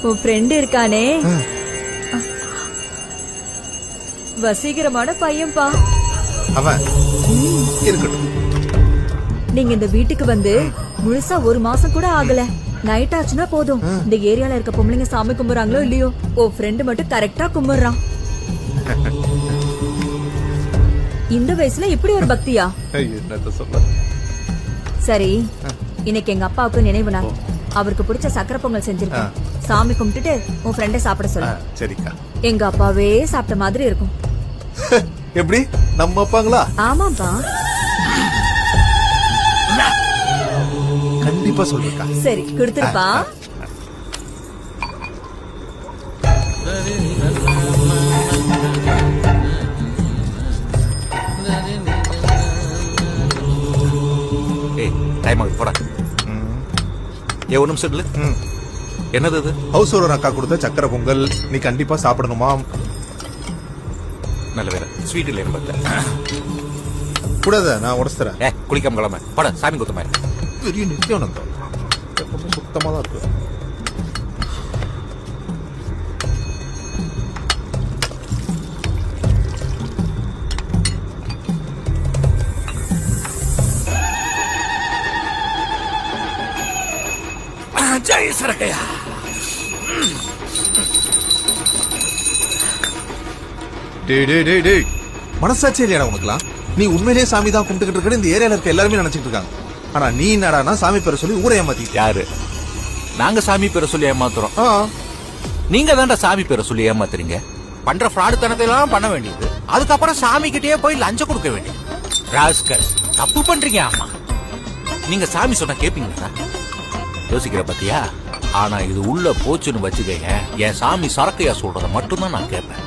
உன் ஃப்ரெண்ட் இருக்கானே வசீகரமான பையன்பா. அவன் இருக்கட்டும். நீங்க இந்த வீட்டுக்கு வந்து முழுசா 1 மாசம் கூட ஆகல. நைட் ஆச்சுன்னா போதும் இந்த ஏரியால இருக்க பொம்பளைங்க சாமி கும்பிடுறாங்களோ இல்லையோ, ஓ ஃப்ரெண்டு மட்டும் கரெக்டா கும்பிடுறான். இந்த வயசுல இப்படி ஒரு பக்தியா? சரி, இன்னைக்கு எங்க அப்பாவுக்கு நினைவு நாள். அவருக்கு பிடிச்ச சக்கரை பொங்கல் செஞ்சிருக்கேன். சாமி கும்பிட்டுட்டு உன் ஃப்ரெண்ட சாப்பிட சொல்லு. சரிக்கா. எங்க அப்பாவே சாப்பிட்ட மாதிரி இருக்கும். எப்படி நம்ம அப்பாங்களா? ஆமாப்பா. கண்டிப்பா சொல்றேன். சரி, கொடுத்துருப்பா. ஒரு நிமிஷம் இல்ல. என்னது இது? ஹவுஸ் ஓனர் அக்கா கொடுத்த சக்கரை பொங்கல். நீ கண்டிப்பா சாப்பிடணுமா? நல்ல வேற ஸ்வீட் இல்ல கூடாத, நான் உடச்சுறேன். குளிக்காம கிளம்ப பட சாமி குத்த மாதிரி பெரிய நித்தியானந்தம் சுத்தமா தான் இருக்கு. ஜெய் சரக்கையா. மனசாட்சி இல்லையா உனக்குலாம்? நீ உண்மையிலேயே சாமி தான் கும்பிட்டுக்கிட்டு இருக்க இந்த ஏரியால இருக்க எல்லாருமே நினைச்சிட்டு இருக்காங்க. ஆனா நீ என்னடானா சாமி பேரை சொல்லி ஊரை ஏமாத்தி. யாரு? நாங்க சாமி பேரை சொல்லி ஏமாத்துறோம். நீங்க தான்டா சாமி பேரை சொல்லி ஏமாத்துறீங்க. பண்ற ஃப்ராடு தனத்தை எல்லாம் பண்ண வேண்டியது, அதுக்கப்புறம் சாமி கிட்டே போய் லஞ்சம் கொடுக்க வேண்டியது. ராஸ்கல், தப்பு பண்றீங்க. ஆமா, நீங்க சாமி சொன்னா கேப்பீங்களா? யோசிக்கிற பத்தியா? ஆனா இது உள்ள போச்சுன்னு வச்சுக்கங்க, என் சாமி சரக்கையா சொல்றத மட்டும்தான் நான் கேட்பேன்.